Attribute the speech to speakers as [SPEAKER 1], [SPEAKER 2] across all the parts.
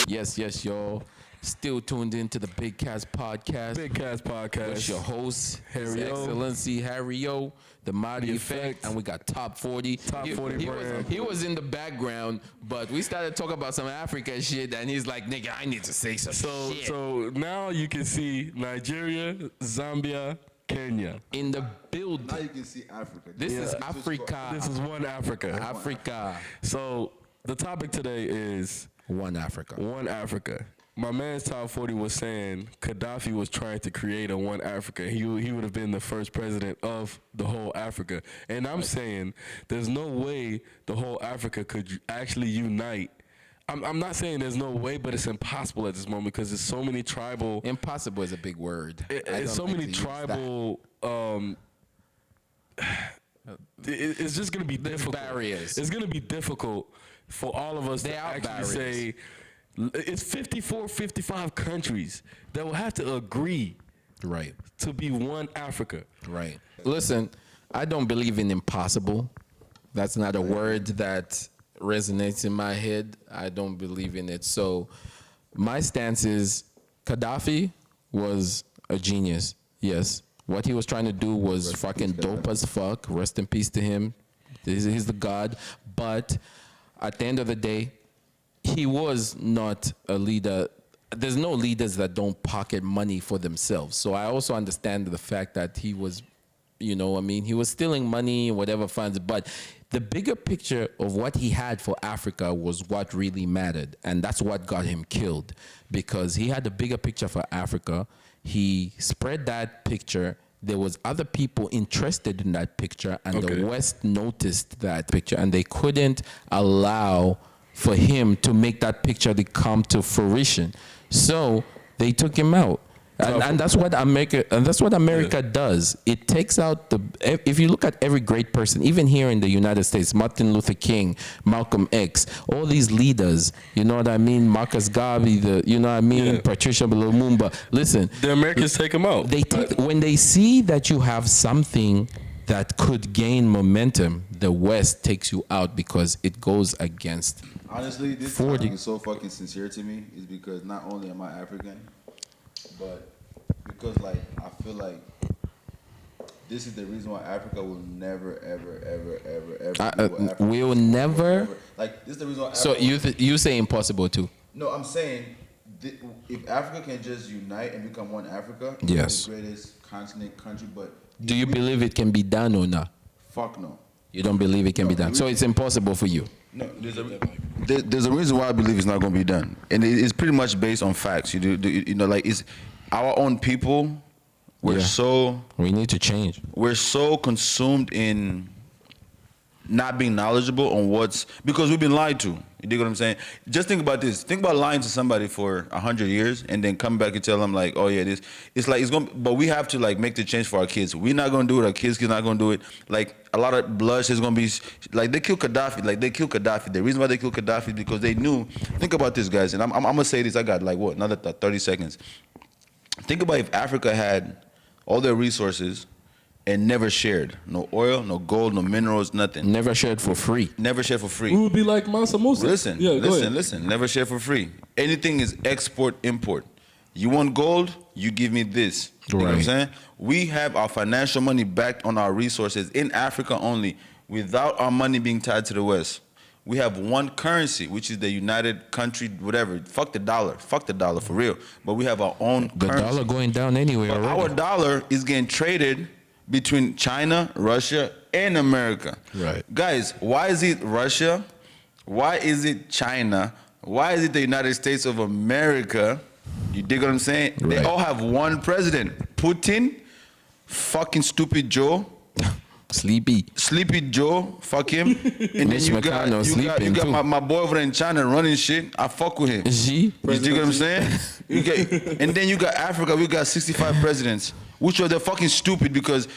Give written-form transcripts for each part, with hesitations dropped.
[SPEAKER 1] Yes, y'all. Still tuned into the Big Cast Podcast.
[SPEAKER 2] Big Cast Podcast.
[SPEAKER 1] With your host, His
[SPEAKER 2] Harry O.
[SPEAKER 1] Excellency Harry O, the MAHDI
[SPEAKER 2] The
[SPEAKER 1] Effect,
[SPEAKER 2] Effect.
[SPEAKER 1] and we got Top 40.
[SPEAKER 2] Top 40 brand.
[SPEAKER 1] He was in the background, but we started talking about some Africa shit, and he's like, nigga, I need to say some shit.
[SPEAKER 2] So now you can see Nigeria, Zambia, Kenya.
[SPEAKER 1] In the build.
[SPEAKER 3] Now you can see Africa.
[SPEAKER 1] This is Africa.
[SPEAKER 2] This is one Africa.
[SPEAKER 1] Africa.
[SPEAKER 2] So the topic today is
[SPEAKER 1] One Africa.
[SPEAKER 2] One Africa. My man's Top 40 was saying Gaddafi was trying to create a One Africa. He would have been the first president of the whole Africa. And I'm saying there's no way the whole Africa could actually unite. I'm not saying there's no way, but it's impossible at this moment because there's so many tribal.
[SPEAKER 1] Impossible is a big word.
[SPEAKER 2] It's so many tribal. It's just going to be difficult.
[SPEAKER 1] Barriers.
[SPEAKER 2] It's going to be difficult for all of us to
[SPEAKER 1] are
[SPEAKER 2] actually
[SPEAKER 1] barriers.
[SPEAKER 2] say. It's 54, 55 countries that will have to agree
[SPEAKER 1] Right.
[SPEAKER 2] to be one Africa.
[SPEAKER 1] Right. Listen, I don't believe in impossible. That's not a word that resonates in my head. I don't believe in it. So my stance is Gaddafi was a genius. Yes. What he was trying to do was fucking dope as fuck. Rest in peace to him. He's the god. But at the end of the day, he was not a leader. There's no leaders that don't pocket money for themselves. So I also understand the fact that he was, he was stealing money, whatever funds. But the bigger picture of what he had for Africa was what really mattered. And that's what got him killed. Because he had the bigger picture for Africa. He spread that picture. There was other people interested in that picture. And the West noticed that picture. And they couldn't allow for him to make that picture to come to fruition. So they took him out. And that's what America does. It takes out if you look at every great person, even here in the United States, Martin Luther King, Malcolm X, all these leaders, you know what I mean? Marcus Garvey, Patricia Lumumba. Listen.
[SPEAKER 2] The Americans take him out.
[SPEAKER 1] When they see that you have something that could gain momentum, the West takes you out because it goes against.
[SPEAKER 3] Honestly, this topic is so fucking sincere to me is because not only am I African, but because I feel like this is the reason why Africa will never, ever.
[SPEAKER 1] Will never.
[SPEAKER 3] Like this is the reason why.
[SPEAKER 1] So you say impossible too?
[SPEAKER 3] No, I'm saying if Africa can just unite and become one Africa,
[SPEAKER 1] yes,
[SPEAKER 3] it's the greatest continent, country. But
[SPEAKER 1] do you believe it can be done or not?
[SPEAKER 3] Fuck no.
[SPEAKER 1] You don't believe it can be done. So it's impossible for you.
[SPEAKER 3] No, there's a reason why I believe it's not going to be done, and it's pretty much based on facts. It's our own people. We
[SPEAKER 1] need to change.
[SPEAKER 3] We're so consumed in not being knowledgeable on because we've been lied to. You dig what I'm saying? Just think about this. Think about lying to somebody for 100 years and then come back and tell them like, oh yeah, this. But we have to make the change for our kids. We're not gonna do it. Our kids are not gonna do it. Like a lot of bloodshed is gonna be they killed Gaddafi. The reason why they killed Gaddafi is because they knew. Think about this, guys, and I'm gonna say this. I got another 30 seconds. Think about if Africa had all their resources and never shared. No oil, no gold, no minerals, nothing.
[SPEAKER 1] Never shared for free.
[SPEAKER 3] Never shared for free.
[SPEAKER 2] We would be like Mansa Musa.
[SPEAKER 3] Listen. Never share for free. Anything is export, import. You want gold? You give me this. You know what I'm saying? We have our financial money backed on our resources in Africa only without our money being tied to the West. We have one currency, which is the United Country, whatever. Fuck the dollar for real. But we have our own currency.
[SPEAKER 1] The dollar going down anyway already.
[SPEAKER 3] Our dollar is getting traded between China, Russia, and America.
[SPEAKER 1] Right.
[SPEAKER 3] Guys, why is it Russia? Why is it China? Why is it the United States of America? You dig what I'm saying? Right. They all have one president. Putin, fucking stupid Joe.
[SPEAKER 1] Sleepy
[SPEAKER 3] Joe, fuck him. And then you got my boy over there in China running shit. I fuck with him. You dig what I'm saying? And then you got Africa, we got 65 presidents, which are they're fucking stupid because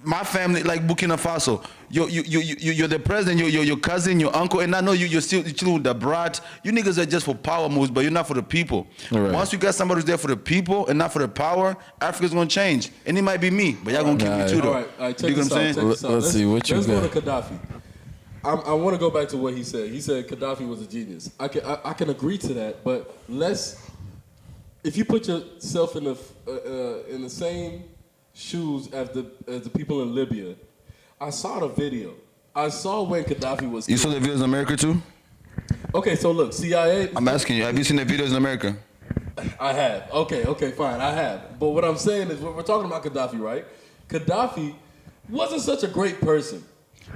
[SPEAKER 3] my family, like Burkina Faso, you're the president, your cousin, your uncle, and I know you're still with the brat. You niggas are just for power moves, but you're not for the people.
[SPEAKER 1] Right.
[SPEAKER 3] Once you got somebody who's there for the people and not for the power, Africa's gonna change. And it might be me, but y'all gonna kill me too, though.
[SPEAKER 4] All right, check
[SPEAKER 3] You know
[SPEAKER 4] this
[SPEAKER 3] what I'm
[SPEAKER 4] out.
[SPEAKER 3] saying?
[SPEAKER 4] Check this out.
[SPEAKER 1] Let's see what you
[SPEAKER 4] let's
[SPEAKER 1] got.
[SPEAKER 4] go to Gaddafi. I want to go back to what he said. He said Gaddafi was a genius. I can agree to that, but if you put yourself in the same shoes as the people in Libya, I saw the video. I saw when Gaddafi was.
[SPEAKER 3] You saw the videos in America too?
[SPEAKER 4] Okay, so look, CIA.
[SPEAKER 3] I'm asking you, have you seen the videos in America?
[SPEAKER 4] I have. Okay, fine, I have. But what I'm saying is, we're talking about Gaddafi, right? Gaddafi wasn't such a great person.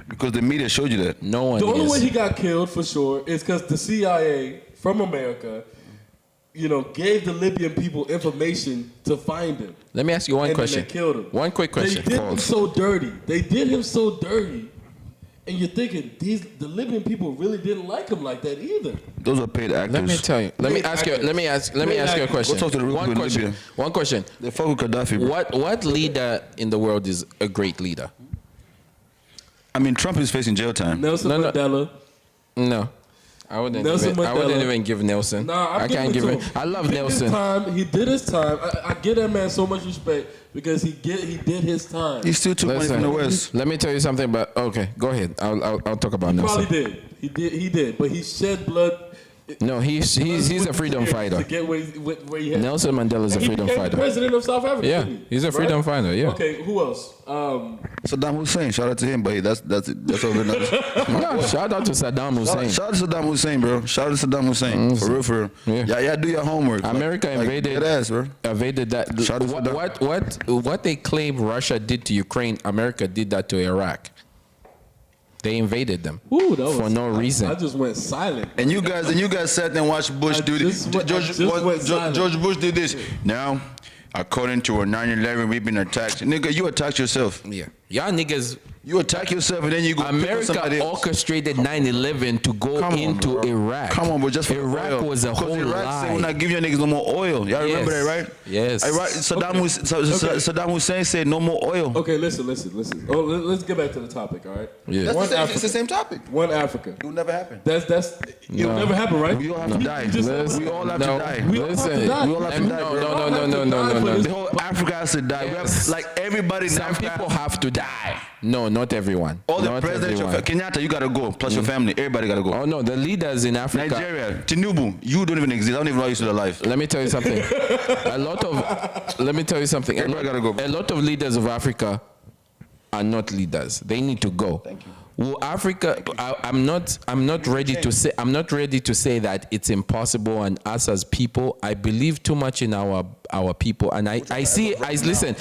[SPEAKER 3] Because the media showed you that.
[SPEAKER 1] No one
[SPEAKER 4] The only
[SPEAKER 1] is.
[SPEAKER 4] way he got killed, for sure, is because the CIA from America, gave the Libyan people information to find him.
[SPEAKER 1] Let me ask you one
[SPEAKER 4] And then
[SPEAKER 1] question.
[SPEAKER 4] they killed him.
[SPEAKER 1] One quick question.
[SPEAKER 4] They did him so dirty. And you're thinking, the Libyan people really didn't like him like that either.
[SPEAKER 3] Those are paid actors.
[SPEAKER 1] Let me tell you. Let me ask you a question.
[SPEAKER 3] Go talk to the real
[SPEAKER 1] One
[SPEAKER 3] people in
[SPEAKER 1] question.
[SPEAKER 3] Libya.
[SPEAKER 1] One question.
[SPEAKER 3] They fuck with Gaddafi, bro.
[SPEAKER 1] What leader in the world is a great leader?
[SPEAKER 3] I mean, Trump is facing jail time.
[SPEAKER 4] Nelson
[SPEAKER 1] No, no.
[SPEAKER 4] Mandela.
[SPEAKER 1] No. I wouldn't
[SPEAKER 4] Mandela.
[SPEAKER 1] even give Nelson.
[SPEAKER 4] Nah,
[SPEAKER 1] I can't give him. I love Nelson.
[SPEAKER 4] He did his time. I give that man so much respect because he did his time.
[SPEAKER 3] He still took money from the West.
[SPEAKER 1] Let me tell you something. But okay, go ahead. I'll talk about
[SPEAKER 4] Probably
[SPEAKER 1] Nelson.
[SPEAKER 4] did. He did. But he shed blood.
[SPEAKER 1] No, he's a freedom
[SPEAKER 4] To
[SPEAKER 1] fighter.
[SPEAKER 4] get where he had.
[SPEAKER 1] Nelson Mandela is a
[SPEAKER 4] And he
[SPEAKER 1] freedom
[SPEAKER 4] became
[SPEAKER 1] fighter.
[SPEAKER 4] president of South Africa.
[SPEAKER 1] Yeah,
[SPEAKER 4] didn't he?
[SPEAKER 1] he's a freedom
[SPEAKER 4] Right?
[SPEAKER 1] fighter. Yeah.
[SPEAKER 4] Okay, who else?
[SPEAKER 3] Saddam Hussein, shout out to him, but that's all we're not.
[SPEAKER 1] Yeah, shout out to Saddam Hussein.
[SPEAKER 3] Shout out to Saddam Hussein, bro. Shout out to Saddam Hussein. For real.
[SPEAKER 1] Yeah.
[SPEAKER 3] Yeah, do your homework.
[SPEAKER 1] America invaded.
[SPEAKER 3] Dead ass, bro.
[SPEAKER 1] Invaded that.
[SPEAKER 3] Shout out to Saddam.
[SPEAKER 1] What they claim Russia did to Ukraine, America did that to Iraq. They invaded them
[SPEAKER 4] Ooh, that
[SPEAKER 1] for
[SPEAKER 4] was-
[SPEAKER 1] no reason.
[SPEAKER 4] I just went silent.
[SPEAKER 3] And you guys sat and watched Bush do this. George Bush did this. Now, according to a 9/11, we've been attacked. Nigga, you attacked yourself.
[SPEAKER 1] Yeah, y'all niggas.
[SPEAKER 3] You attack yourself and then you go pick on
[SPEAKER 1] America
[SPEAKER 3] somebody else.
[SPEAKER 1] orchestrated 9/11 to go
[SPEAKER 3] Come on,
[SPEAKER 1] into
[SPEAKER 3] bro.
[SPEAKER 1] Iraq.
[SPEAKER 3] Come on, bro. Just for
[SPEAKER 1] Iraq
[SPEAKER 3] oil.
[SPEAKER 1] was a
[SPEAKER 3] Because
[SPEAKER 1] whole
[SPEAKER 3] Iraq
[SPEAKER 1] lie.
[SPEAKER 3] said we're not giving your niggas no more oil. Y'all remember that, right?
[SPEAKER 1] Yes.
[SPEAKER 3] Saddam Hussein said no more oil.
[SPEAKER 4] Okay, listen. Oh, let's get back to the topic, all right?
[SPEAKER 1] Yeah.
[SPEAKER 3] It's the same topic.
[SPEAKER 4] One Africa.
[SPEAKER 3] It will never happen.
[SPEAKER 4] It'll never happen, right?
[SPEAKER 3] We all have to die. We all have to die.
[SPEAKER 4] We all have to die.
[SPEAKER 3] We all have to die, bro.
[SPEAKER 1] No.
[SPEAKER 3] The whole Africa has to die. We have, like everybody in
[SPEAKER 1] Some
[SPEAKER 3] Africa.
[SPEAKER 1] people have to die. No, not everyone.
[SPEAKER 3] All the
[SPEAKER 1] Not
[SPEAKER 3] presidents,
[SPEAKER 1] everyone.
[SPEAKER 3] Kenyatta, you gotta go. Plus your family, everybody gotta go.
[SPEAKER 1] Oh no, the leaders in Africa.
[SPEAKER 3] Nigeria, Tinubu, you don't even exist. I don't even know you're still alive.
[SPEAKER 1] Let me tell you something. Let me tell you something.
[SPEAKER 3] Everybody gotta go.
[SPEAKER 1] A lot of leaders of Africa are not leaders. They need to go.
[SPEAKER 3] Thank you.
[SPEAKER 1] Well, Africa, I'm not ready to say that it's impossible, and us as people, I believe too much in our people, and listen.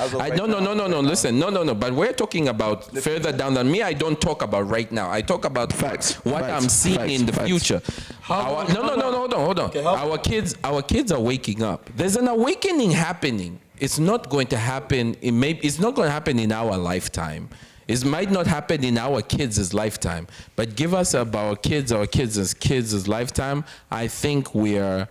[SPEAKER 1] No. But we're talking about further down than me. I don't talk about right now. I talk about
[SPEAKER 3] Facts.
[SPEAKER 1] What
[SPEAKER 3] Facts.
[SPEAKER 1] I'm seeing
[SPEAKER 3] Facts.
[SPEAKER 1] in the
[SPEAKER 3] Facts.
[SPEAKER 1] future. Hold on.
[SPEAKER 4] Okay,
[SPEAKER 1] Our kids are waking up. There's an awakening happening. It's not going to happen. It's not going to happen in our lifetime. It might not happen in our kids' lifetime, but give us about our kids' lifetime. I think we're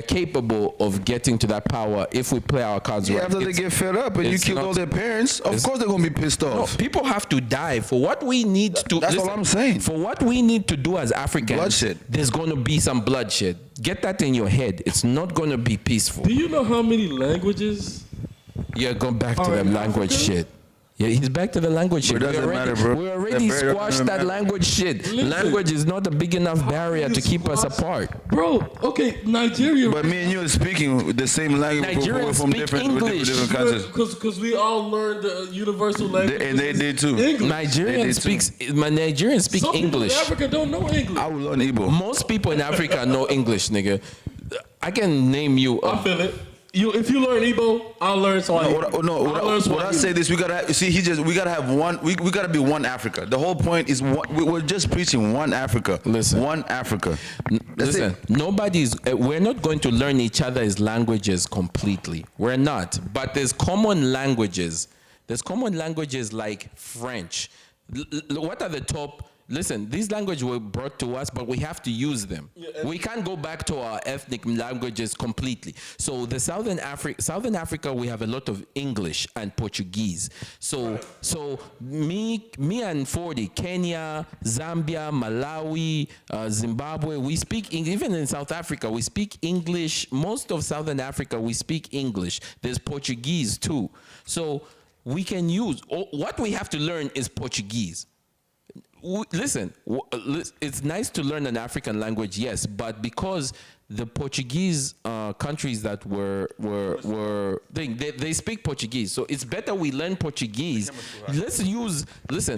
[SPEAKER 1] capable of getting to that power if we play our cards right.
[SPEAKER 3] After they get fed up and you killed all their parents, of course they're gonna be pissed
[SPEAKER 1] No,
[SPEAKER 3] off.
[SPEAKER 1] people have to die for what we need to.
[SPEAKER 3] That's all I'm saying.
[SPEAKER 1] For what we need to do as Africans,
[SPEAKER 3] Bloodshed.
[SPEAKER 1] there's going to be some bloodshed. Get that in your head. It's not going to be peaceful.
[SPEAKER 4] Do you know how many languages?
[SPEAKER 1] Yeah, go back to
[SPEAKER 4] Are
[SPEAKER 1] the
[SPEAKER 4] in
[SPEAKER 1] language
[SPEAKER 4] Africa?
[SPEAKER 1] shit. Yeah, he's back to the language shit.
[SPEAKER 3] But it doesn't matter, bro.
[SPEAKER 1] We already
[SPEAKER 3] That very
[SPEAKER 1] squashed
[SPEAKER 3] doesn't
[SPEAKER 1] that
[SPEAKER 3] matter.
[SPEAKER 1] language shit.
[SPEAKER 4] Listen.
[SPEAKER 1] Language is not a big enough barrier to keep us
[SPEAKER 4] Squash-
[SPEAKER 1] apart.
[SPEAKER 4] Bro, okay, Nigeria.
[SPEAKER 3] But me and you are speaking the same language.
[SPEAKER 1] Nigerians
[SPEAKER 3] we're from
[SPEAKER 1] speak English.
[SPEAKER 3] different countries.
[SPEAKER 4] Because we all learned the universal language.
[SPEAKER 3] And they did too.
[SPEAKER 4] English.
[SPEAKER 1] Nigerians speak
[SPEAKER 4] Some people
[SPEAKER 1] English.
[SPEAKER 4] in Africa don't know English.
[SPEAKER 3] I will learn Igbo.
[SPEAKER 1] Most people in Africa know English, nigga. I can name you.
[SPEAKER 4] I feel it. If you learn Igbo, I'll learn Swahili.
[SPEAKER 3] What I say this, we gotta have one. We gotta be one Africa. The whole point is we're just preaching one Africa.
[SPEAKER 1] Listen.
[SPEAKER 3] One Africa. That's
[SPEAKER 1] Listen,
[SPEAKER 3] it.
[SPEAKER 1] we're not going to learn each other's languages completely. We're not. But there's common languages. There's common languages like French. What are the top listen, these languages were brought to us, but we have to use them. We can't go back to our ethnic languages completely. So the Southern Africa, we have a lot of English and Portuguese. So me and 40, Kenya, Zambia, Malawi, Zimbabwe, we speak, even in South Africa, we speak English. Most of Southern Africa, we speak English. There's Portuguese too. So we can use, what we have to learn is Portuguese. Listen, it's nice to learn an African language, yes, but because the Portuguese countries that they speak Portuguese, so it's better we learn Portuguese. Let's use, let's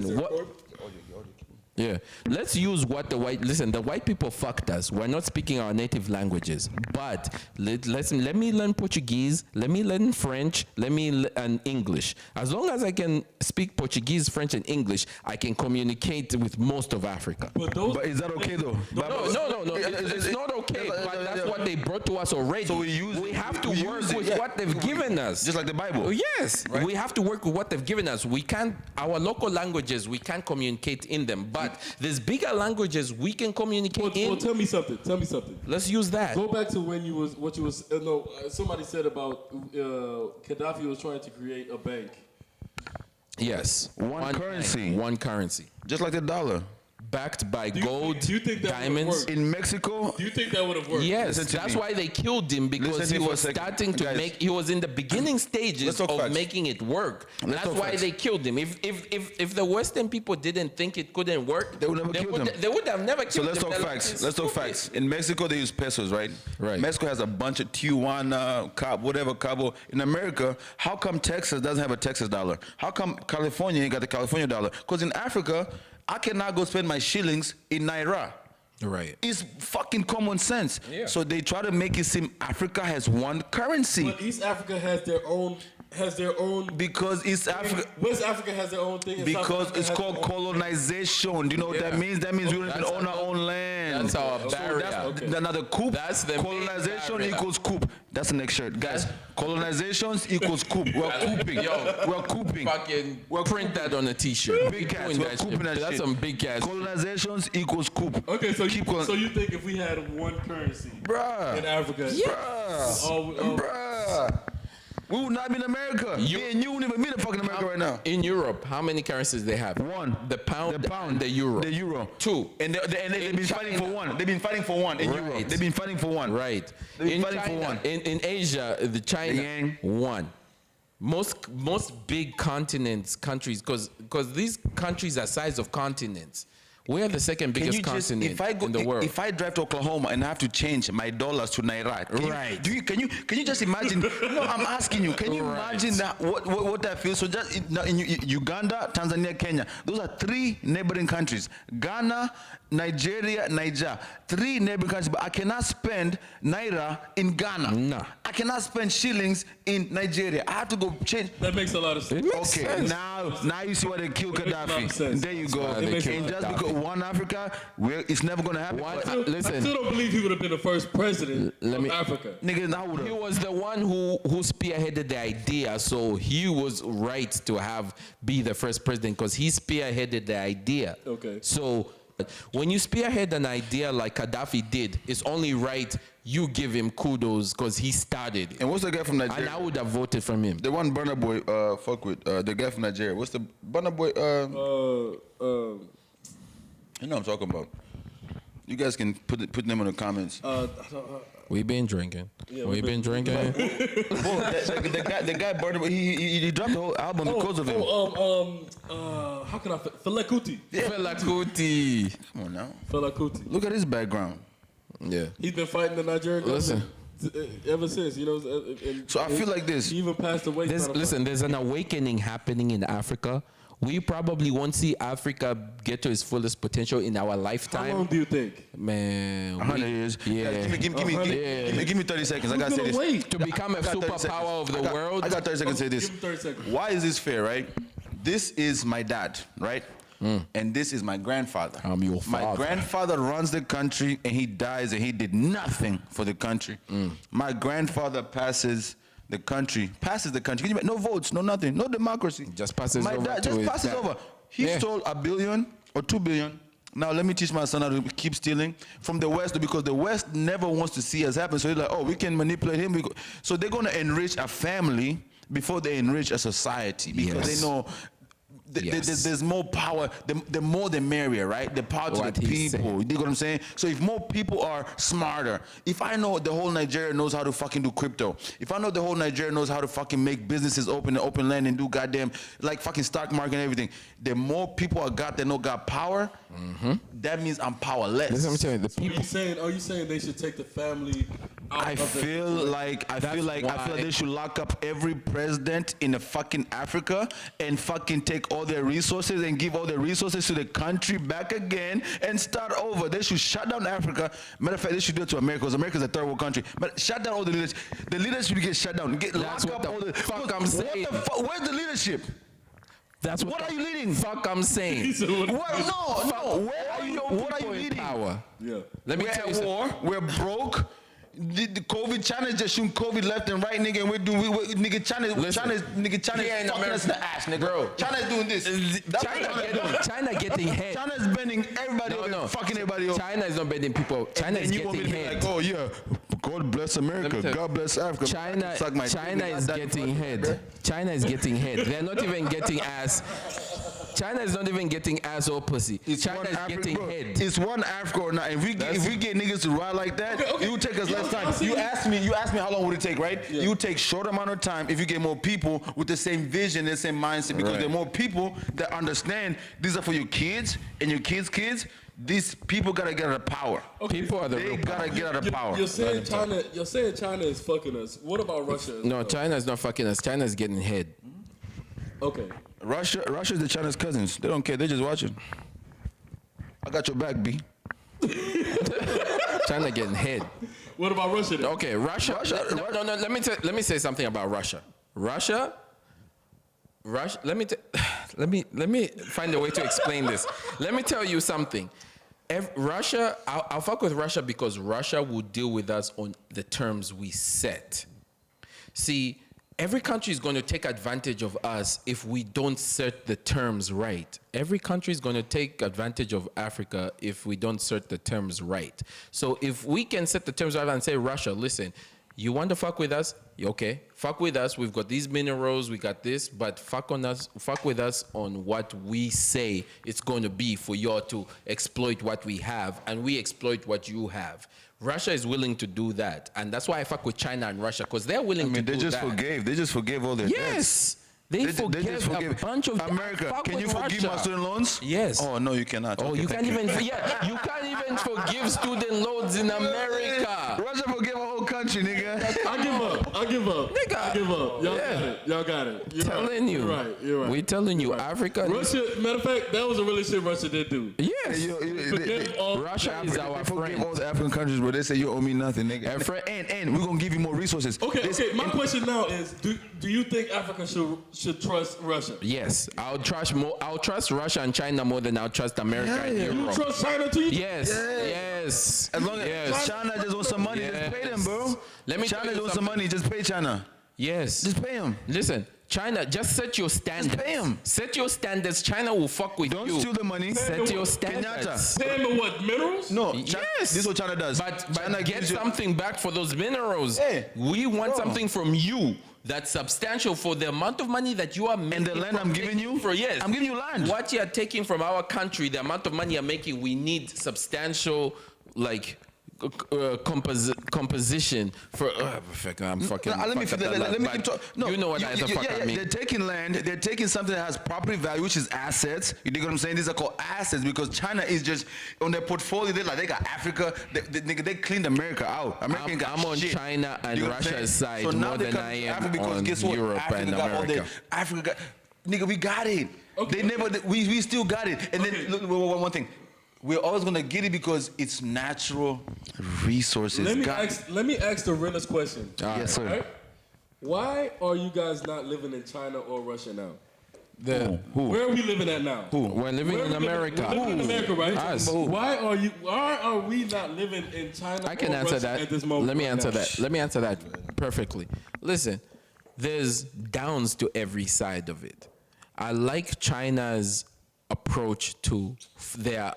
[SPEAKER 1] use what the white people fucked us. We're not speaking our native languages, but let me learn Portuguese, let me learn French, and English. As long as I can speak Portuguese, French, and English, I can communicate with most of Africa.
[SPEAKER 3] But is that okay though?
[SPEAKER 1] No, it's not okay, but that's what they brought to us already.
[SPEAKER 3] So
[SPEAKER 1] we have to work with what they've given us.
[SPEAKER 3] Just like the Bible.
[SPEAKER 1] Yes, right? We have to work with what they've given us. We can't, our local languages, we can't communicate in them, but there's bigger languages we can communicate in.
[SPEAKER 4] Well, tell me something.
[SPEAKER 1] Let's use that.
[SPEAKER 4] Go back to when somebody said about Gaddafi was trying to create a bank.
[SPEAKER 1] Yes. One currency.
[SPEAKER 3] Just like the dollar.
[SPEAKER 1] Backed by gold, diamonds.
[SPEAKER 3] In Mexico?
[SPEAKER 4] Do you think that would have worked?
[SPEAKER 1] Yes, that's why they killed him, because he was starting to he was in the beginning stages of making it work. That's why they killed him. If the Western people didn't think it couldn't work,
[SPEAKER 3] they would never kill him.
[SPEAKER 1] They would have never killed him.
[SPEAKER 3] So let's talk facts. In Mexico, they use pesos, right?
[SPEAKER 1] Right.
[SPEAKER 3] Mexico has a bunch of Tijuana, Cabo. In America, how come Texas doesn't have a Texas dollar? How come California ain't got the California dollar? Because in Africa, I cannot go spend my shillings in Naira.
[SPEAKER 1] Right.
[SPEAKER 3] It's fucking common sense.
[SPEAKER 1] Yeah.
[SPEAKER 3] So they try to make it seem Africa has one currency.
[SPEAKER 4] But East Africa has their own.
[SPEAKER 3] Because East Africa.
[SPEAKER 4] West Africa has their own thing.
[SPEAKER 3] Because it's called colonization. Do you know what that means? That means we don't even own our own land.
[SPEAKER 1] That's our barrier.
[SPEAKER 3] That's another coup.
[SPEAKER 1] That's the
[SPEAKER 3] colonization equals coup. That's the next shirt, guys. Colonizations equals coup. We're couping. We're couping.
[SPEAKER 1] Fucking print that on a T-shirt.
[SPEAKER 3] Big cats. We're couping that shit.
[SPEAKER 1] That's some big cats.
[SPEAKER 3] Colonizations equals coup.
[SPEAKER 4] Okay, so you think if we had one currency in Africa,
[SPEAKER 3] bruh. We would not be in America. Me and you wouldn't even be in fucking America right now.
[SPEAKER 1] In Europe, how many currencies they have?
[SPEAKER 3] One.
[SPEAKER 1] The pound, and the euro.
[SPEAKER 3] The euro.
[SPEAKER 1] Two.
[SPEAKER 3] And they've been fighting for one. They've been fighting for one in Europe. They've been fighting for one.
[SPEAKER 1] Right.
[SPEAKER 3] They've been fighting for one.
[SPEAKER 1] In Asia, the China, one. Most big countries, because these countries are size of continents. We are the second biggest continent in the world.
[SPEAKER 3] If I drive to Oklahoma and I have to change my dollars to Naira, can you just imagine? No, I'm asking you. Can you imagine that? What that feels? So just in Uganda, Tanzania, Kenya, those are three neighboring countries. Ghana, Nigeria, Niger, three neighboring countries. But I cannot spend Naira in Ghana.
[SPEAKER 1] No.
[SPEAKER 3] I cannot spend shillings in Nigeria. I have to go change.
[SPEAKER 4] That makes a lot of sense.
[SPEAKER 3] Okay, now you see why they killed Gaddafi. There you go. And just because one Africa, it's never gonna happen.
[SPEAKER 4] I still don't believe he would have been the first president of Africa.
[SPEAKER 3] Nigga, now
[SPEAKER 1] he was the one who spearheaded the idea, so he was right to be the first president because he spearheaded the idea.
[SPEAKER 4] Okay.
[SPEAKER 1] So when you spearhead an idea like Gaddafi did, it's only right you give him kudos because he started it.
[SPEAKER 3] And what's the guy from Nigeria?
[SPEAKER 1] And I would have voted from him.
[SPEAKER 3] The one Burna Boy fuck with, the guy from Nigeria. What's the Burna Boy? You know what I'm talking about. You guys can put them in the comments.
[SPEAKER 1] We've been drinking.
[SPEAKER 4] Yeah,
[SPEAKER 1] we've been drinking.
[SPEAKER 3] Bro, the guy Burna Boy, he dropped the whole album because of him.
[SPEAKER 4] How can I? Fela Kuti.
[SPEAKER 1] Yeah. Fela Kuti.
[SPEAKER 3] Come on now.
[SPEAKER 4] Fela Kuti.
[SPEAKER 3] Look at his background.
[SPEAKER 1] Yeah.
[SPEAKER 4] He's been fighting the Nigerian government ever since, you know.
[SPEAKER 3] So I feel like this.
[SPEAKER 4] He even passed away.
[SPEAKER 1] There's an awakening happening in Africa. We probably won't see Africa get to its fullest potential in our lifetime.
[SPEAKER 4] How long do you think?
[SPEAKER 1] Man,
[SPEAKER 3] 100 years.
[SPEAKER 1] Yeah.
[SPEAKER 3] Give me 30 seconds. I gotta say this.
[SPEAKER 1] To become a superpower of the world.
[SPEAKER 3] I got 30 seconds to say this.
[SPEAKER 4] Give him 30 seconds.
[SPEAKER 3] Why is this fair, right? This is my dad, right? And this is my grandfather.
[SPEAKER 1] I'm your father.
[SPEAKER 3] My grandfather runs the country and he dies and he did nothing for the country. My grandfather passes the country. No votes, no nothing, no democracy.
[SPEAKER 1] Just passes
[SPEAKER 3] my
[SPEAKER 1] over.
[SPEAKER 3] dad just passes over. He stole $1 billion or $2 billion Now let me teach my son how to keep stealing from the West, because the West never wants to see us happen. So they're like, oh, we can manipulate him. So they're gonna enrich a family before they enrich a society, because
[SPEAKER 1] Yes.
[SPEAKER 3] they know there's more power. The more the merrier, right? The power to
[SPEAKER 1] What
[SPEAKER 3] the
[SPEAKER 1] he's
[SPEAKER 3] people.
[SPEAKER 1] saying.
[SPEAKER 3] You dig what I'm saying? So if more people are smarter, if I know the whole Nigeria knows how to fucking do crypto, if I know the whole Nigeria knows how to fucking make businesses open land and do goddamn like fucking stock market and everything, the more people I got that know got power, that means I'm powerless.
[SPEAKER 1] Listen, I'm telling you, the
[SPEAKER 4] So
[SPEAKER 1] people.
[SPEAKER 4] are you saying they should take the family out
[SPEAKER 3] I
[SPEAKER 4] of the
[SPEAKER 3] feel like they should lock up every president in the fucking Africa and fucking take all their resources and give all their resources to the country back again and start over. They should shut down Africa. Matter of fact, they should do it to America, because America's a third world country. But shut down all the leaders. The leaders should get shut down.
[SPEAKER 1] That's
[SPEAKER 3] Lock
[SPEAKER 1] what
[SPEAKER 3] up
[SPEAKER 1] the
[SPEAKER 3] all the
[SPEAKER 1] fuck I'm
[SPEAKER 3] what
[SPEAKER 1] saying.
[SPEAKER 3] the fuck? Where's the leadership?
[SPEAKER 1] That's
[SPEAKER 3] What are you leading?
[SPEAKER 1] Fuck, I'm saying.
[SPEAKER 3] What? No. Where are you? What are you
[SPEAKER 1] People in
[SPEAKER 3] leading?
[SPEAKER 1] Power.
[SPEAKER 4] Yeah.
[SPEAKER 1] Let me
[SPEAKER 3] We're
[SPEAKER 1] tell you
[SPEAKER 3] at
[SPEAKER 1] something.
[SPEAKER 3] war. We're broke. The COVID, China's just shooting COVID left and right, nigga, and nigga, China's
[SPEAKER 1] Here in
[SPEAKER 3] fucking us in the
[SPEAKER 1] America,
[SPEAKER 3] ass, nigga.
[SPEAKER 1] bro.
[SPEAKER 3] China's doing this. That's what China's doing.
[SPEAKER 1] China getting head.
[SPEAKER 3] China's bending everybody over, and fucking everybody over.
[SPEAKER 1] China is not bending people. China is
[SPEAKER 3] And you want me
[SPEAKER 1] getting
[SPEAKER 3] to be
[SPEAKER 1] head.
[SPEAKER 3] like, oh yeah, God bless America,
[SPEAKER 1] tell you.
[SPEAKER 3] God bless Africa.
[SPEAKER 1] China
[SPEAKER 3] Suck my
[SPEAKER 1] China
[SPEAKER 3] dick,
[SPEAKER 1] is
[SPEAKER 3] nigga.
[SPEAKER 1] getting head. China is getting head. They're not even getting ass. China is not even getting ass or pussy. China
[SPEAKER 3] one
[SPEAKER 1] is
[SPEAKER 3] Africa,
[SPEAKER 1] getting
[SPEAKER 3] bro.
[SPEAKER 1] head.
[SPEAKER 3] It's one Africa or not. If we get niggas to ride like that, it will take us less time.
[SPEAKER 4] I'll see
[SPEAKER 3] You
[SPEAKER 4] you.
[SPEAKER 3] asked me how long would it take, right? You take short amount of time if you get more people with the same vision, the same mindset, because there are more people that understand these are for your kids and your kids. These people gotta get out of power.
[SPEAKER 1] People are the
[SPEAKER 3] They
[SPEAKER 1] real
[SPEAKER 3] gotta get out of power.
[SPEAKER 4] You're saying China is fucking us. What about Russia?
[SPEAKER 1] No, China is not fucking us. China is getting head.
[SPEAKER 4] Okay.
[SPEAKER 3] Russia's the China's cousins. They don't care. They're just watching. I got your back, B.
[SPEAKER 1] China getting head.
[SPEAKER 4] What about Russia then?
[SPEAKER 1] Okay, Russia. No. Let me say something about Russia. Russia. Let me find a way to explain this. Let me tell you something. Russia, I'll fuck with Russia because Russia will deal with us on the terms we set. See, every country is going to take advantage of us if we don't set the terms right. Every country is going to take advantage of Africa if we don't set the terms right. So if we can set the terms right and say, Russia, listen, you want to fuck with us? Okay, fuck with us. We've got these minerals, we got this, but fuck with us on what we say it's going to be for y'all to exploit what we have, and we exploit what you have. Russia is willing to do that, and that's why I fuck with China and Russia, because they're willing to do that.
[SPEAKER 3] They just forgave all their debts.
[SPEAKER 1] Yes. They forgave a bunch of
[SPEAKER 3] America.
[SPEAKER 1] fuck
[SPEAKER 3] Can
[SPEAKER 1] with
[SPEAKER 3] you forgive my
[SPEAKER 1] Russia.
[SPEAKER 3] student loans?
[SPEAKER 1] Yes.
[SPEAKER 3] Oh no, you cannot.
[SPEAKER 1] Oh,
[SPEAKER 3] Okay,
[SPEAKER 1] you
[SPEAKER 3] thank
[SPEAKER 1] can't even you can't even forgive student loans in America.
[SPEAKER 3] Russia forgave a whole country, nigga.
[SPEAKER 4] I give up.
[SPEAKER 1] Nigga.
[SPEAKER 4] I give up.
[SPEAKER 1] Yeah.
[SPEAKER 4] Y'all got it. You're
[SPEAKER 1] Telling
[SPEAKER 4] right.
[SPEAKER 1] you.
[SPEAKER 4] You're right. You're right.
[SPEAKER 1] We telling you, Africa.
[SPEAKER 4] Russia, matter of fact, that was a really shit Russia did do.
[SPEAKER 1] Yes.
[SPEAKER 4] Forgive all
[SPEAKER 1] Russia is our
[SPEAKER 3] They forgive
[SPEAKER 1] friend.
[SPEAKER 3] all the African countries, but they say you owe me nothing, nigga. And we're gonna give you more resources.
[SPEAKER 4] Okay, my question now is, do you think Africa should trust Russia?
[SPEAKER 1] Yes, I'll trust Russia and China more than I'll trust America and
[SPEAKER 4] You
[SPEAKER 1] Europe.
[SPEAKER 4] trust China too?
[SPEAKER 1] Yes. Yes.
[SPEAKER 3] As long as
[SPEAKER 1] yes.
[SPEAKER 3] China just wants some money, just pay them, bro.
[SPEAKER 1] Let me tell
[SPEAKER 3] China
[SPEAKER 1] you
[SPEAKER 3] just wants some
[SPEAKER 1] something.
[SPEAKER 3] money, just pay China.
[SPEAKER 1] Yes.
[SPEAKER 3] Just pay them.
[SPEAKER 1] Listen, China, just set your standards.
[SPEAKER 3] pay 'em.
[SPEAKER 1] Set your standards. China will fuck with
[SPEAKER 3] Don't
[SPEAKER 1] you.
[SPEAKER 3] steal the money.
[SPEAKER 1] Set your
[SPEAKER 3] Kenyatta.
[SPEAKER 1] standards.
[SPEAKER 4] Pay them what, minerals?
[SPEAKER 3] No,
[SPEAKER 1] Yes.
[SPEAKER 3] This is what China does.
[SPEAKER 1] But
[SPEAKER 3] China
[SPEAKER 1] get
[SPEAKER 3] gives you-
[SPEAKER 1] something back for those minerals.
[SPEAKER 3] Hey,
[SPEAKER 1] we want
[SPEAKER 3] bro.
[SPEAKER 1] something from you that's substantial for the amount of money that you are making.
[SPEAKER 3] And the land
[SPEAKER 1] from
[SPEAKER 3] I'm giving
[SPEAKER 1] taking
[SPEAKER 3] you?
[SPEAKER 1] For yes,
[SPEAKER 3] I'm giving you land.
[SPEAKER 1] What you are taking from our country, the amount of money you're making, we need substantial, like. Composition for I'm fucking.
[SPEAKER 3] Let me
[SPEAKER 1] but
[SPEAKER 3] keep talking. No,
[SPEAKER 1] you know what the fuck I mean.
[SPEAKER 3] They're taking land. They're taking something that has property value, which is assets. You dig what I'm saying? These are called assets because China is just on their portfolio. They got Africa. They cleaned America out. America ain't got
[SPEAKER 1] I'm on
[SPEAKER 3] shit.
[SPEAKER 1] China and
[SPEAKER 3] You know what I'm saying?
[SPEAKER 1] Russia's side
[SPEAKER 3] So now
[SPEAKER 1] more
[SPEAKER 3] they
[SPEAKER 1] than
[SPEAKER 3] come
[SPEAKER 1] I
[SPEAKER 3] to
[SPEAKER 1] am
[SPEAKER 3] Africa because
[SPEAKER 1] on
[SPEAKER 3] guess what?
[SPEAKER 1] Europe
[SPEAKER 3] Africa
[SPEAKER 1] and
[SPEAKER 3] got all
[SPEAKER 1] America.
[SPEAKER 3] Africa got. Nigga, we got it.
[SPEAKER 4] Okay.
[SPEAKER 3] They never. We still got it. And
[SPEAKER 4] Okay.
[SPEAKER 3] then look, one thing. We're always gonna get it because it's natural resources.
[SPEAKER 4] Let me ask the realest question.
[SPEAKER 3] Yes, sir.
[SPEAKER 4] Right? Why are you guys not living in China or Russia now?
[SPEAKER 3] Who?
[SPEAKER 4] Where are we living at now?
[SPEAKER 1] We're living
[SPEAKER 4] Where
[SPEAKER 1] in
[SPEAKER 4] are we
[SPEAKER 1] America.
[SPEAKER 4] We're living in America, right?
[SPEAKER 1] Us.
[SPEAKER 4] Why are we not living in China
[SPEAKER 1] I can
[SPEAKER 4] or
[SPEAKER 1] answer
[SPEAKER 4] Russia
[SPEAKER 1] that.
[SPEAKER 4] at this moment?
[SPEAKER 1] Let me
[SPEAKER 4] right
[SPEAKER 1] answer
[SPEAKER 4] now?
[SPEAKER 1] that. Let me answer that perfectly. Listen, there's downs to every side of it. I like China's approach approach to their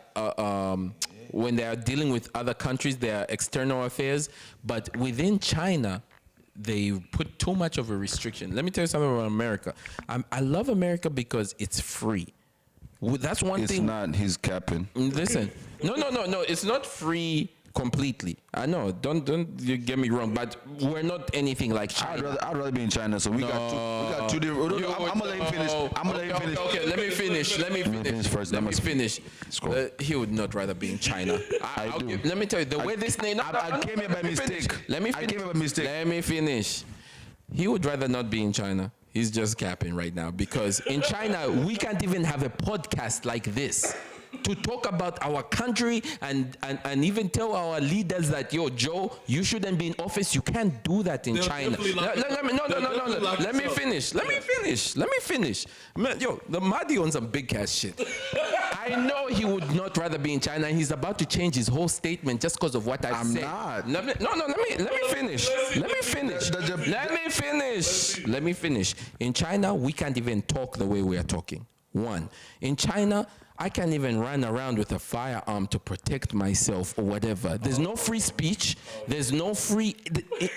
[SPEAKER 1] when they are dealing with other countries, their external affairs. But within China, they put too much of a restriction. Let me tell you something about America. I love America because it's free. That's one
[SPEAKER 3] It's
[SPEAKER 1] thing.
[SPEAKER 3] not. He's capping.
[SPEAKER 1] Listen, no. It's not free completely. I know. Don't you get me wrong. But we're not anything like China.
[SPEAKER 3] I'd rather be in China. So we got two different. I'm gonna let him finish.
[SPEAKER 1] Okay, let me finish. Let me finish
[SPEAKER 3] first.
[SPEAKER 1] Let me finish.
[SPEAKER 3] Scroll.
[SPEAKER 1] He would not rather be in China. Let me tell you, the way this name.
[SPEAKER 3] I came here by mistake.
[SPEAKER 1] Let me
[SPEAKER 3] I
[SPEAKER 1] finish.
[SPEAKER 3] came here by mistake.
[SPEAKER 1] Let me finish. He would rather not be in China. He's just capping right now because in China we can't even have a podcast like this to talk about our country and even tell our leaders that, yo, Joe, you shouldn't be in office. You can't do that in China. Let me finish. Man, yo, the MAHDI on some big ass shit. I know he would not rather be in China. He's about to change his whole statement just because of what I said.
[SPEAKER 3] I'm not.
[SPEAKER 1] Let me finish. Let me finish. In China, we can't even talk the way we are talking. One. In China, I can't even run around with a firearm to protect myself or whatever. There's no free speech. There's no free.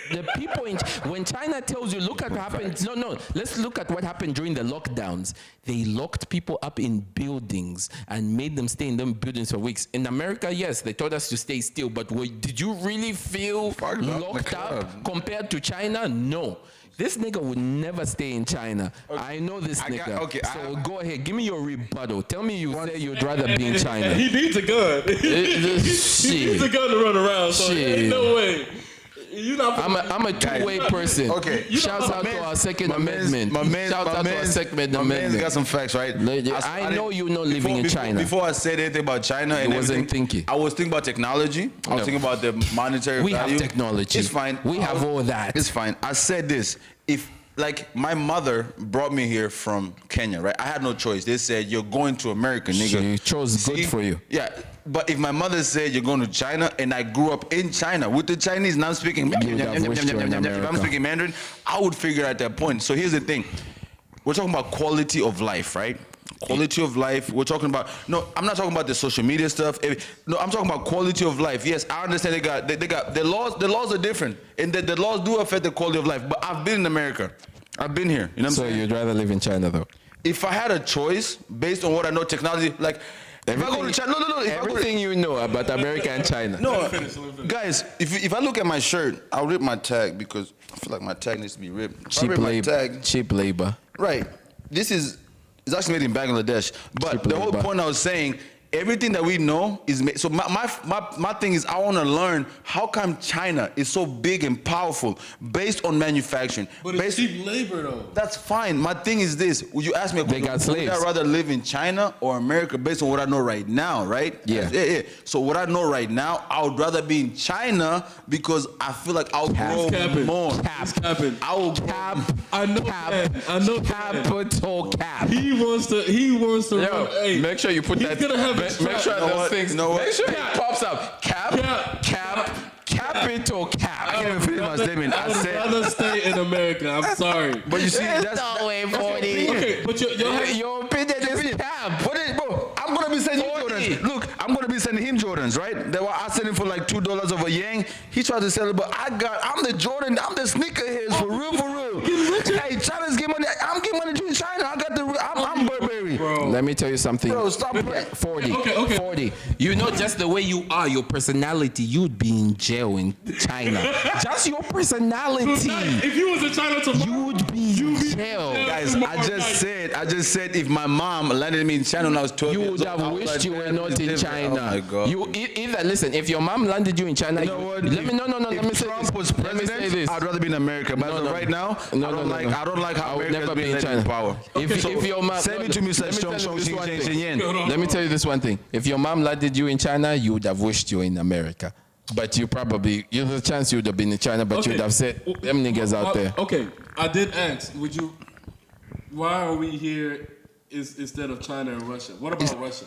[SPEAKER 1] The people when China tells you, look at what happened. No. Let's look at what happened during the lockdowns. They locked people up in buildings and made them stay in them buildings for weeks. In America, yes, they told us to stay still. But did you really feel locked up compared to China? No. This nigga would never stay in China. Okay. I know this nigga. So go ahead, give me your rebuttal. Tell me you say you'd rather be in China.
[SPEAKER 4] He needs a gun. He needs a gun to run around. So ain't no way.
[SPEAKER 1] I'm a two-way person.
[SPEAKER 3] Okay.
[SPEAKER 1] Shouts out to our Second Amendment. Shouts out to our Second
[SPEAKER 3] Amendment.
[SPEAKER 1] Amendment.
[SPEAKER 3] Got some facts, right?
[SPEAKER 1] I know you're not living in China.
[SPEAKER 3] Before I said anything about China and
[SPEAKER 1] wasn't thinking.
[SPEAKER 3] I was thinking about technology. I was thinking about the monetary value.
[SPEAKER 1] We have technology.
[SPEAKER 3] It's fine.
[SPEAKER 1] We have all that.
[SPEAKER 3] It's fine. I said this. If like my mother brought me here from Kenya, right? I had no choice. They said you're going to America, nigga.
[SPEAKER 1] She chose good for you.
[SPEAKER 3] Yeah. But if my mother said you're going to China and I grew up in China with the Chinese and I'm speaking, if I'm speaking Mandarin, I would figure at that point. So here's the thing. We're talking about quality of life, right? Quality of life. We're talking about, no, I'm not talking about the social media stuff. No, I'm talking about quality of life. Yes, I understand they got the laws are different. And the laws do affect the quality of life. But I've been in America. I've been here. You know what I'm saying?
[SPEAKER 1] So you'd rather live in China though?
[SPEAKER 3] If I had a choice based on what I know technology, like if I go to China, no.
[SPEAKER 1] Everything you know about America and China.
[SPEAKER 3] No, guys, if I look at my shirt, I'll rip my tag because I feel like my tag needs to be ripped.
[SPEAKER 1] Cheap labor.
[SPEAKER 3] Right. This is it's actually made in Bangladesh. But the whole point I was saying, everything that we know is made. So my thing is I want to learn how come China is so big and powerful based on manufacturing.
[SPEAKER 4] But it's cheap labor though.
[SPEAKER 3] That's fine. My thing is this. Would you ask me a question?
[SPEAKER 1] They got slaves.
[SPEAKER 3] Would I rather live in China or America based on what I know right now, right?
[SPEAKER 1] Yeah.
[SPEAKER 3] So what I know right now, I would rather be in China because I feel like I'll grow more. I will
[SPEAKER 1] Cap.
[SPEAKER 4] I know.
[SPEAKER 1] Capital cap.
[SPEAKER 4] He wants to
[SPEAKER 1] Yo,
[SPEAKER 4] run. Hey,
[SPEAKER 1] make sure you put
[SPEAKER 4] he's
[SPEAKER 1] that.
[SPEAKER 4] gonna have
[SPEAKER 1] Make sure those things. Make sure
[SPEAKER 4] Cap.
[SPEAKER 1] it pops up. Capital cap.
[SPEAKER 3] I can't even finish my statement.
[SPEAKER 4] I would rather stay in America. I'm sorry.
[SPEAKER 3] But you see,
[SPEAKER 1] There's
[SPEAKER 3] that's
[SPEAKER 1] no way, 40.
[SPEAKER 4] Okay, but
[SPEAKER 1] Your opinion is cap.
[SPEAKER 3] bro, I'm gonna be sending him
[SPEAKER 1] 40.
[SPEAKER 3] Jordans. Look, I'm gonna be sending him Jordans, right? They were I sent him for like $2 of a yang. He tried to sell it, but I'm the Jordan, I'm the sneakerheads for real. Hey, China's getting money. I'm getting money to China. I'm Burberry.
[SPEAKER 4] bro.
[SPEAKER 1] Let me tell you something.
[SPEAKER 3] Bro, stop playing.
[SPEAKER 1] 40.
[SPEAKER 4] Okay.
[SPEAKER 1] 40. You know, just the way you are, your personality, you'd be in jail in China. Just your personality.
[SPEAKER 4] If you was in China tomorrow,
[SPEAKER 1] You would be in jail.
[SPEAKER 3] Guys, I just said if my mom landed me in China when I was 12
[SPEAKER 1] You
[SPEAKER 3] years
[SPEAKER 1] would
[SPEAKER 3] old,
[SPEAKER 1] have
[SPEAKER 3] I was
[SPEAKER 1] wished
[SPEAKER 3] like,
[SPEAKER 1] you were
[SPEAKER 3] "Man,
[SPEAKER 1] not
[SPEAKER 3] this
[SPEAKER 1] in
[SPEAKER 3] is different."
[SPEAKER 1] China.
[SPEAKER 3] Oh my God.
[SPEAKER 1] You either listen. If your mom landed you in China,
[SPEAKER 3] You know what?
[SPEAKER 1] Let me say
[SPEAKER 3] Trump
[SPEAKER 1] this.
[SPEAKER 3] was
[SPEAKER 1] Let me say
[SPEAKER 3] president,
[SPEAKER 1] this.
[SPEAKER 3] I'd rather be in America. But as of right now, I don't like how
[SPEAKER 1] I would
[SPEAKER 3] America
[SPEAKER 1] never
[SPEAKER 3] is
[SPEAKER 1] be
[SPEAKER 3] being
[SPEAKER 1] in
[SPEAKER 3] led
[SPEAKER 1] China.
[SPEAKER 3] in power.
[SPEAKER 1] If your mom,
[SPEAKER 3] Send me to me,
[SPEAKER 1] let me tell you this one thing.
[SPEAKER 3] Let
[SPEAKER 1] Let me tell you this one thing. If your mom landed you in China, you would have wished you were in America. But there's a chance you would have been in China, but you'd have said, them niggas out there.
[SPEAKER 4] Okay, I did ask. Why are we here instead of China and Russia? What about Russia?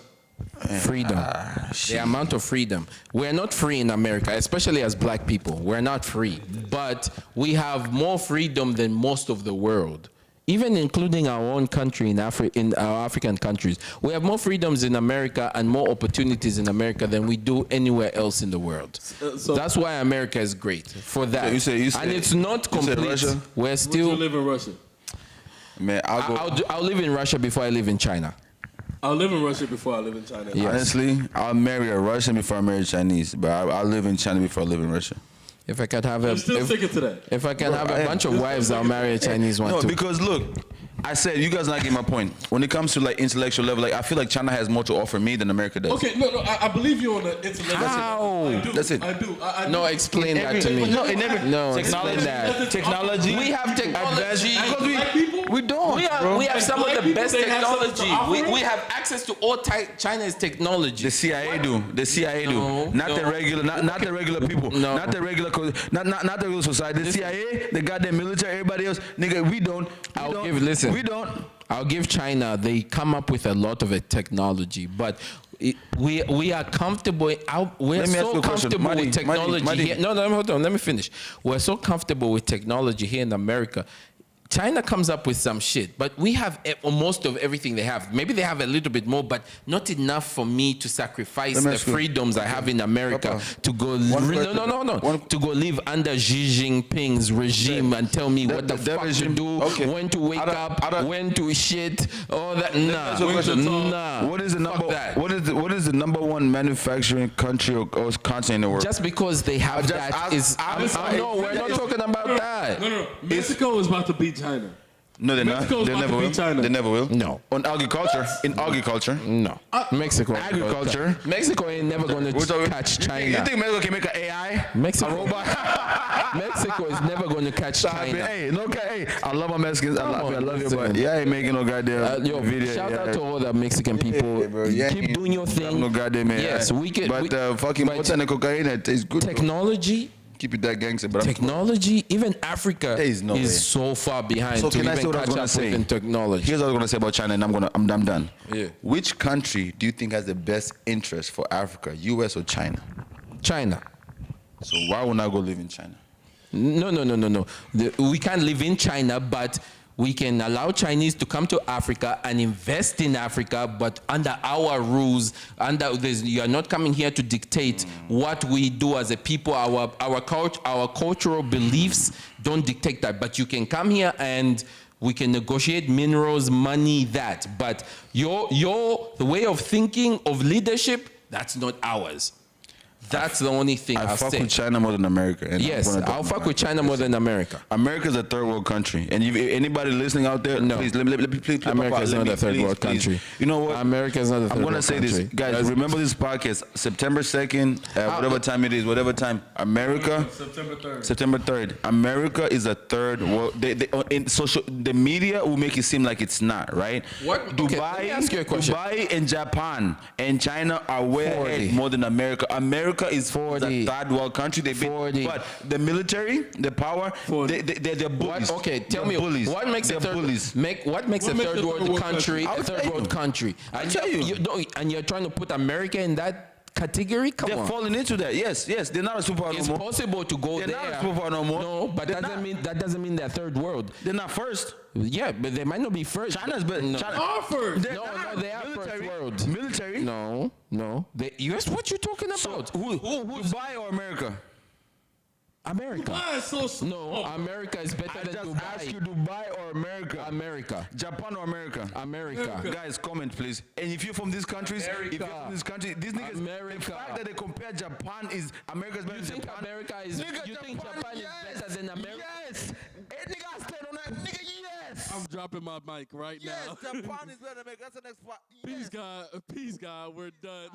[SPEAKER 1] Freedom. The amount of freedom. We're not free in America, especially as black people. We're not free. But we have more freedom than most of the world. even including our own country in our African countries, we have more freedoms in America and more opportunities in America than we do anywhere else in the world.
[SPEAKER 4] So
[SPEAKER 1] That's why America is great for that.
[SPEAKER 3] You say
[SPEAKER 1] and it's not
[SPEAKER 3] you say
[SPEAKER 1] complete.
[SPEAKER 3] Russia?
[SPEAKER 1] We're
[SPEAKER 4] would
[SPEAKER 1] still.
[SPEAKER 4] you live in Russia?
[SPEAKER 3] Man,
[SPEAKER 1] I'll live in Russia before I live in China.
[SPEAKER 4] I'll live in Russia before I live in China.
[SPEAKER 1] Yeah.
[SPEAKER 3] honestly, I'll marry a Russian before I marry a Chinese, but I'll live in China before I live in Russia.
[SPEAKER 1] If I could have a,
[SPEAKER 4] I'm still sticking to that.
[SPEAKER 1] if I can have a bunch of wives, I'll marry a Chinese one
[SPEAKER 3] No,
[SPEAKER 1] too.
[SPEAKER 3] because look, I said you guys not getting my point. When it comes to like intellectual level, like I feel like China has more to offer me than America does.
[SPEAKER 4] Okay, no, I believe you on the intellectual.
[SPEAKER 1] How?
[SPEAKER 4] I do.
[SPEAKER 3] That's it.
[SPEAKER 4] I do. I
[SPEAKER 1] No,
[SPEAKER 4] do.
[SPEAKER 1] explain that to me.
[SPEAKER 3] No, it never.
[SPEAKER 1] No,
[SPEAKER 3] technology.
[SPEAKER 1] explain that.
[SPEAKER 3] Technology.
[SPEAKER 1] We have technology.
[SPEAKER 4] Because black people,
[SPEAKER 3] We don't.
[SPEAKER 1] We have some of
[SPEAKER 4] Black
[SPEAKER 1] the
[SPEAKER 4] people,
[SPEAKER 1] best
[SPEAKER 4] they have something to
[SPEAKER 1] technology.
[SPEAKER 4] offer?
[SPEAKER 1] We have access to all China's technology.
[SPEAKER 3] The CIA do. The CIA
[SPEAKER 1] No,
[SPEAKER 3] do. Not the
[SPEAKER 1] no.
[SPEAKER 3] regular. Not the regular people.
[SPEAKER 1] No.
[SPEAKER 3] Not the regular. Not the regular society. The CIA, the goddamn military, everybody else. Nigga, we don't.
[SPEAKER 1] Listen.
[SPEAKER 3] We don't.
[SPEAKER 1] I'll give China. They come up with a lot of technology, but we are comfortable. We're
[SPEAKER 3] Let me ask
[SPEAKER 1] so
[SPEAKER 3] you a question.
[SPEAKER 1] comfortable
[SPEAKER 3] Mahdi,
[SPEAKER 1] with technology
[SPEAKER 3] Mahdi.
[SPEAKER 1] here. No, hold on. Let me finish. We're so comfortable with technology here in America. China comes up with some shit, but we have most of everything they have. Maybe they have a little bit more, but not enough for me to sacrifice
[SPEAKER 3] Let me
[SPEAKER 1] the
[SPEAKER 3] ask you-
[SPEAKER 1] freedoms I have in America
[SPEAKER 3] Papa,
[SPEAKER 1] to go.
[SPEAKER 3] question.
[SPEAKER 1] To go live under Xi Jinping's regime and tell me what the fuck
[SPEAKER 3] regime-
[SPEAKER 1] to do,
[SPEAKER 3] okay.
[SPEAKER 1] when to wake up, when to shit, all that.
[SPEAKER 3] ask you a question.
[SPEAKER 1] Nah.
[SPEAKER 3] What is the
[SPEAKER 1] Fuck
[SPEAKER 3] number?
[SPEAKER 1] that.
[SPEAKER 3] What is the number one manufacturing country or continent in the world?
[SPEAKER 1] Just because they have
[SPEAKER 3] just
[SPEAKER 1] that
[SPEAKER 3] ask-
[SPEAKER 1] is. No, we're not talking about that.
[SPEAKER 4] no. Mexico is about to beat China.
[SPEAKER 3] No, they're not.
[SPEAKER 4] Mexico's
[SPEAKER 3] They
[SPEAKER 4] about
[SPEAKER 3] never
[SPEAKER 4] to
[SPEAKER 3] will.
[SPEAKER 4] beat China.
[SPEAKER 3] They never will.
[SPEAKER 1] No.
[SPEAKER 3] On agriculture, in agriculture.
[SPEAKER 1] No. Mexico.
[SPEAKER 3] Agriculture.
[SPEAKER 1] Mexico ain't never going
[SPEAKER 3] We're
[SPEAKER 1] to
[SPEAKER 3] talking-
[SPEAKER 1] catch
[SPEAKER 3] You
[SPEAKER 1] China.
[SPEAKER 3] think Mexico can make an AI?
[SPEAKER 1] Mexico.
[SPEAKER 3] A robot?
[SPEAKER 1] Mexico is never going to catch
[SPEAKER 3] Stop it.
[SPEAKER 1] China.
[SPEAKER 3] Hey, no, hey, I love my Mexicans. I love you,
[SPEAKER 1] listen.
[SPEAKER 3] but yeah, I ain't making no goddamn
[SPEAKER 1] Yo,
[SPEAKER 3] video.
[SPEAKER 1] shout
[SPEAKER 3] yeah.
[SPEAKER 1] out to all the Mexican people.
[SPEAKER 3] Yeah, bro. Yeah,
[SPEAKER 1] Keep doing your thing.
[SPEAKER 3] No goddamn man.
[SPEAKER 1] Yes, we can.
[SPEAKER 3] But fucking
[SPEAKER 1] but
[SPEAKER 3] mota and cocaine, it tastes good. bro.
[SPEAKER 1] technology,
[SPEAKER 3] Keep it that gangster, but
[SPEAKER 1] technology. Even Africa
[SPEAKER 3] There is no way.
[SPEAKER 1] so far behind
[SPEAKER 3] So
[SPEAKER 1] to
[SPEAKER 3] can I
[SPEAKER 1] even
[SPEAKER 3] say what I was
[SPEAKER 1] catch
[SPEAKER 3] gonna
[SPEAKER 1] up
[SPEAKER 3] say?
[SPEAKER 1] with in technology.
[SPEAKER 3] Here's what I was gonna say about China, and I'm done.
[SPEAKER 1] Yeah.
[SPEAKER 3] Which country do you think has the best interest for Africa, U.S. or China?
[SPEAKER 1] China.
[SPEAKER 3] So why would I go live in China?
[SPEAKER 1] No. We can't live in China, but we can allow Chinese to come to Africa and invest in Africa, but under our rules. You are not coming here to dictate what we do as a people. Our cultural beliefs don't dictate that. But you can come here and we can negotiate minerals, money, that. But the way of thinking of leadership, that's not ours. That's the only thing
[SPEAKER 3] I
[SPEAKER 1] I'll
[SPEAKER 3] fuck
[SPEAKER 1] say.
[SPEAKER 3] with China more than America. And
[SPEAKER 1] Yes, I'll fuck with China more than America.
[SPEAKER 3] America's a third world country, and if anybody listening out there,
[SPEAKER 1] No.
[SPEAKER 3] please let me please.
[SPEAKER 1] America is not a third world country.
[SPEAKER 3] You know what?
[SPEAKER 1] America is not a third
[SPEAKER 3] I'm gonna
[SPEAKER 1] world
[SPEAKER 3] say
[SPEAKER 1] country.
[SPEAKER 3] this, guys. Remember this podcast, September 2nd, whatever time it is, whatever time. America,
[SPEAKER 4] September 3rd.
[SPEAKER 3] September 3rd. America is a third world. In social, the media will make it seem like it's not, right?
[SPEAKER 1] What- okay, let me ask you a question.
[SPEAKER 3] Dubai and Japan and China are way
[SPEAKER 1] 40.
[SPEAKER 3] ahead more than America. America is
[SPEAKER 1] 40.
[SPEAKER 3] a third world country.
[SPEAKER 1] 40.
[SPEAKER 3] But the military, the power,
[SPEAKER 4] 40.
[SPEAKER 3] they're bullies.
[SPEAKER 1] Okay, tell
[SPEAKER 3] They're
[SPEAKER 1] me
[SPEAKER 3] bullies.
[SPEAKER 1] what makes
[SPEAKER 3] They're
[SPEAKER 1] a third
[SPEAKER 3] bullies.
[SPEAKER 1] what makes a third world country
[SPEAKER 3] I'll
[SPEAKER 1] a third
[SPEAKER 3] tell
[SPEAKER 1] world
[SPEAKER 3] you.
[SPEAKER 1] country? And
[SPEAKER 3] tell you.
[SPEAKER 1] and you're trying to put America in that category? Come
[SPEAKER 3] They're
[SPEAKER 1] on.
[SPEAKER 3] falling into that. Yes. They're not a superpower
[SPEAKER 1] It's
[SPEAKER 3] no more.
[SPEAKER 1] possible to go
[SPEAKER 3] They're
[SPEAKER 1] there.
[SPEAKER 3] not a superpower no more.
[SPEAKER 1] No, but
[SPEAKER 3] They're
[SPEAKER 1] that doesn't mean they're third world.
[SPEAKER 3] They're not first.
[SPEAKER 1] Yeah, but they might not be first.
[SPEAKER 3] China's better.
[SPEAKER 1] No.
[SPEAKER 3] China.
[SPEAKER 4] Offers.
[SPEAKER 3] They're
[SPEAKER 1] No,
[SPEAKER 3] not.
[SPEAKER 1] they are first
[SPEAKER 3] Military.
[SPEAKER 1] world.
[SPEAKER 3] Military.
[SPEAKER 1] No. Yes, what you talking about?
[SPEAKER 3] Who's Dubai or America?
[SPEAKER 1] America.
[SPEAKER 4] Dubai is so small.
[SPEAKER 1] No, America is better
[SPEAKER 3] I
[SPEAKER 1] than
[SPEAKER 3] just
[SPEAKER 1] Dubai.
[SPEAKER 3] asked you Dubai or America.
[SPEAKER 1] America.
[SPEAKER 3] Japan or America?
[SPEAKER 1] America.
[SPEAKER 3] Guys, comment please. And if you're from these countries, if you're from this country, these niggas, the
[SPEAKER 1] America.
[SPEAKER 3] fact that they compare Japan is America's better
[SPEAKER 1] You
[SPEAKER 3] than
[SPEAKER 1] think
[SPEAKER 3] Japan.
[SPEAKER 1] America is?
[SPEAKER 3] Nigga,
[SPEAKER 1] You think Japan is better than America?
[SPEAKER 3] Yes. Hey, nigga, I stand on that. Nigga, yes.
[SPEAKER 4] I'm dropping my mic right
[SPEAKER 3] Yes,
[SPEAKER 4] now.
[SPEAKER 3] Japan is better than America. That's the next part.
[SPEAKER 4] Peace, God. We're done.